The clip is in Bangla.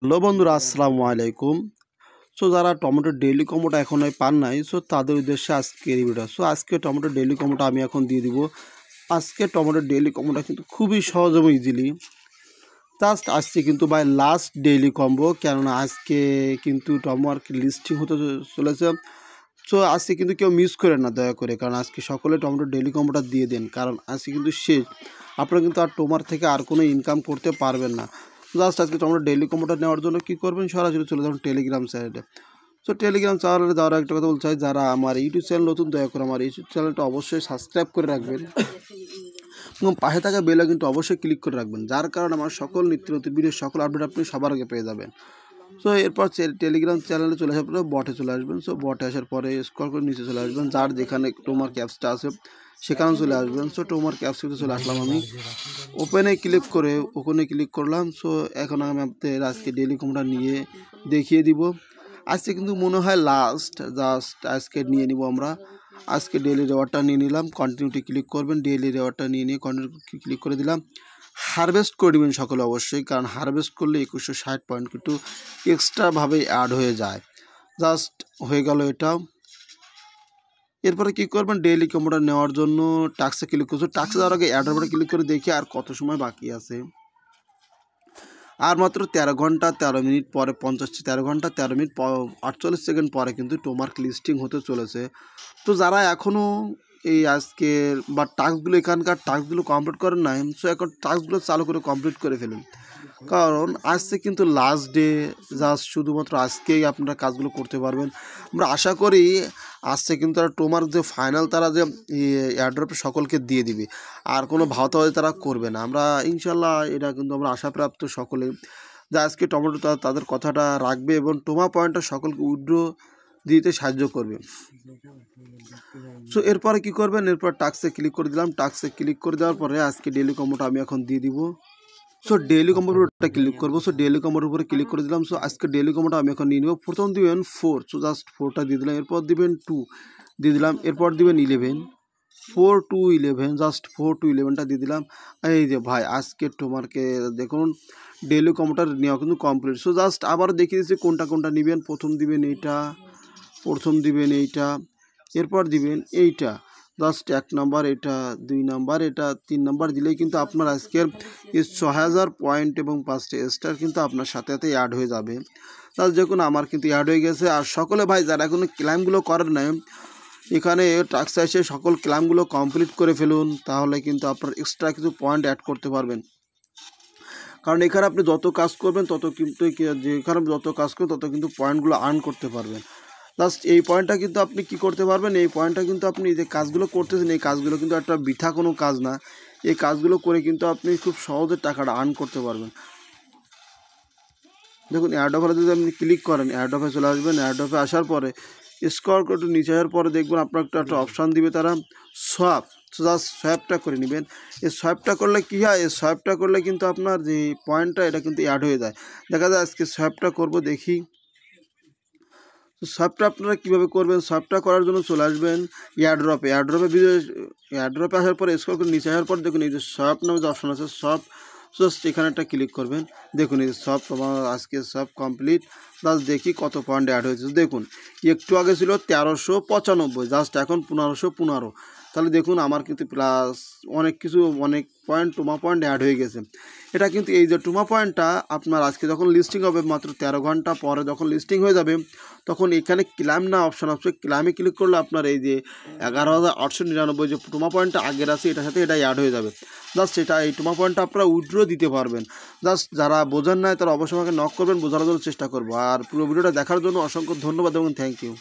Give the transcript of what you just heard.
হ্যালো বন্ধুরা, আসসালামু আলাইকুম। সো যারা টমেটোর ডেইলি কম্বোটা এখনো পান নাই, সো তাদের উদ্দেশ্যে আজকের এই ভিডিওটা। সো আজকে টমেটোর ডেইলি কম্বোটা আমি এখন দিয়ে দিব। আজকে টমেটোর ডেইলি কম্বোটা কিন্তু খুবই সহজ এবং ইজিলি জাস্ট আসছে কিন্তু বাই লাস্ট ডেইলি কম্বো, কেননা আজকে কিন্তু টমার লিস্টিং হতে চলেছে। সো আজকে কিন্তু কেউ মিস করেন না দয়া করে, কারণ আজকে সকলে টমেটোর ডেইলি কম্বোটা দিয়ে দেন, কারণ আজকে কিন্তু শেষ। আপনারা কিন্তু আর টোমার থেকে আর কোনো ইনকাম করতে পারবেন না। জাস্ট আজকে টমেটোর ডেইলি কম্বোটা নেওয়ার জন্য কী করবেন, সরাসরি চলে যাবেন টেলিগ্রাম চ্যানেলে। সো টেলিগ্রাম চ্যানেলে যাওয়ার একটা কথা বলতে চাই, যারা আমার ইউটিউব চ্যানেল নতুন, দয়া করে আমার ইউটিউব চ্যানেলটা অবশ্যই সাবস্ক্রাইব করে রাখবেন এবং পাশে থাকা বেলে কিন্তু অবশ্যই ক্লিক করে রাখবেন, যার কারণে আমার সকল নিত্য নতুন ভিডিও সকল আপডেট আপনি সবার আগে পেয়ে যাবেন। সো এরপর টেলিগ্রাম চ্যানেলে চলে আসার পরে বটে চলে আসবেন। সো বটে আসার পরে স্ক্রল করে নিচে চলে আসবেন, যার যেখানে টোমার ক্যাপসটা আছে সেখানেও চলে আসবেন। সো টোমার ক্যাপসে চলে আসলাম আমি, ওপেনে ক্লিক করে ওখানে ক্লিক করলাম। সো এখন আমি আপনাদের আজকে ডেইলি কম্বোটা নিয়ে দেখিয়ে দিব। আজকে কিন্তু মনে হয় লাস্ট, জাস্ট আজকে নিয়ে নিব আমরা। আজকে ডেইলি রেওয়ার্ডটা নিয়ে নিলাম, কন্টিনিউটি ক্লিক করবেন, ডেইলি রেওয়ার্ডটা নিয়ে কন্টিনিউ ক্লিক করে দিলাম। হারভেস্ট করে দেবেন সকলে অবশ্যই, কারণ হারভেস্ট করলে 2160 পয়েন্ট কিন্তু এক্সট্রাভাবে অ্যাড হয়ে যায়। জাস্ট হয়ে গেল এটা। এরপরে কী করবেন, ডেইলি কম্বোটা নেওয়ার জন্য টাক্সে ক্লিক করছো। টাক্সে যাওয়ার আগে অ্যাডের উপরে ক্লিক করে দেখি আর কত সময় বাকি আছে। আর মাত্র 13 ঘন্টা 13 মিনিট পরে 13 ঘন্টা 13 মিনিট 48 সেকেন্ড পরে কিন্তু টোমার লিস্টিং হতে চলেছে। তো যারা এখনও এই আজকের বা টাস্কগুলো এখানকার টাস্কগুলো কমপ্লিট করেন নাই, সো এখন টাস্কগুলো চালু করে কমপ্লিট করে ফেলুন, কারণ আজকে কিন্তু লাস্ট ডে। জাস্ট শুধুমাত্র আজকেই আপনারা কাজগুলো করতে পারবেন। আমরা আশা করি আজকে কিন্তু তারা টোমার যে ফাইনাল তারা যে এয়ারড্রপে সকলকে দিয়ে দিবে, আর কোনো ভাওতাবাজি তারা করবে না। আমরা ইনশাল্লাহ এটা কিন্তু আমরা আশাপ্রাপ্ত সকলে, যে আজকে টমেটো তাদের কথাটা রাখবে এবং টোমা পয়েন্টটা সকলকে উইথড্র দিতে সাহায্য করবে। সো এরপরে কী করবেন, এরপর টাক্সে ক্লিক করে দিলাম। টাক্সে ক্লিক করে দেওয়ার পরে আজকে ডেইলি কম্বোটা আমি এখন দিয়ে দিব। সো ডেইলি কম্বোর উপরটা ক্লিক করবো। সো ডেইলি কম্বোর উপরে ক্লিক করে দিলাম। সো আজকে ডেইলি কম্বোটা আমি এখন নিয়ে নেব। প্রথম দিবেন 4, সো জাস্ট 4টা দিয়ে দিলাম। এরপর দিবেন 2 দিয়ে দিলাম। এরপর দিবেন 11, 4 to 11, জাস্ট 4 to 11টা দিয়ে দিলাম। এই যে ভাই আজকে তোমারকে দেখুন ডেইলি কম্বোটা নেওয়া কিন্তু কমপ্লিট। সো জাস্ট আবার দেখিয়ে দিচ্ছি কোনটা কোনটা নেবেন। প্রথম দিবেন এইটা, এরপর দিবেন এইটা, জাস্ট 1 নাম্বার, এটা 2 নাম্বার, এটা 3 নাম্বার দিলেই কিন্তু আপনার আজকের 6000 পয়েন্ট এবং 5টা স্টার কিন্তু আপনার সাথে সাথে অ্যাড হয়ে যাবে। তাহলে দেখুন আমার কিন্তু অ্যাড হয়ে গেছে। আর সকলে ভাই যারা এখনো ক্লাইমগুলো করেন নাই, এখানে টাস্ক এসে সকল ক্লাইমগুলো কমপ্লিট করে ফেলুন, তাহলে কিন্তু আপনার এক্সট্রা কিছু পয়েন্ট অ্যাড করতে পারবেন। কারণ এখানে আপনি যত কাজ করবেন তত কিন্তু যেখানে যত কাজ করবেন তত কিন্তু পয়েন্টগুলো আর্ন করতে পারবেন। জাস্ট এই পয়েন্টটা কিন্তু আপনি কি করতে পারবেন, এই পয়েন্টটা কিন্তু আপনি যে কাজগুলো করতেছেন এই কাজগুলো কিন্তু একটা বৃথা কোনো কাজ না। এই কাজগুলো করে কিন্তু আপনি খুব সহজে টাকাটা আর্ন করতে পারবেন। দেখুন অ্যাড অফারে যদি আপনি ক্লিক করেন, অ্যাড অফে চলে আসবেন। অ্যাড অফে আসার পরে স্ক্রল করে একটু নিচে আসার পরে দেখবেন আপনার একটা অপশান দিবে তারা সোয়াপ। জাস্ট সোয়াপটা করে নেবেন। এই সোয়াপটা করলে কী হয়, এই সোয়াপটা করলে কিন্তু আপনার যে পয়েন্টটা এটা কিন্তু অ্যাড হয়ে যায়। দেখা যায় আজকে সোয়াপটা করবো, দেখি। তো সোয়াপটা আপনারা কীভাবে করবেন, সোয়াপটা করার জন্য চলে আসবেন এয়ারড্রপে। এয়ারড্রপে আসার পরে স্ক্রল করে নিচে আসার পর দেখুন এই যে সোয়াপ নামে যে অপশন আছে, সোয়াপ, জাস্ট এখানে একটা ক্লিক করবেন। দেখুন এই সব তোমার আজকে সব কমপ্লিট। জাস্ট দেখি কত পয়েন্ট অ্যাড হয়েছে। দেখুন একটু আগে ছিল 1395, জাস্ট এখন 1515। তাহলে দেখুন আমার কিন্তু প্লাস অনেক পয়েন্ট টোমা পয়েন্ট অ্যাড হয়ে গেছে। এটা কিন্তু এই যে টোমা পয়েন্টটা আপনার আজকে যখন লিস্টিং হবে, মাত্র 13 ঘন্টা পরে যখন লিস্টিং হয়ে যাবে, তখন এখানে ক্লাইম না অপশান আসবে। ক্লাইমে ক্লিক করলে আপনার এই যে 11,899 যে টোমা পয়েন্টটা আগের আছে এটার সাথে এটা অ্যাড হয়ে যাবে। জাস্ট এই টোমা পয়েন্টটা আপনারা উইথড্র দিতে পারবেন। জাস্ট যারা বোঝেন নাই তারা অবশ্যই আমাকে নক করবেন, বোঝানোর জন্য চেষ্টা করবো। আর পুরো ভিডিওটা দেখার জন্য অসংখ্য ধন্যবাদ এবং থ্যাংক ইউ।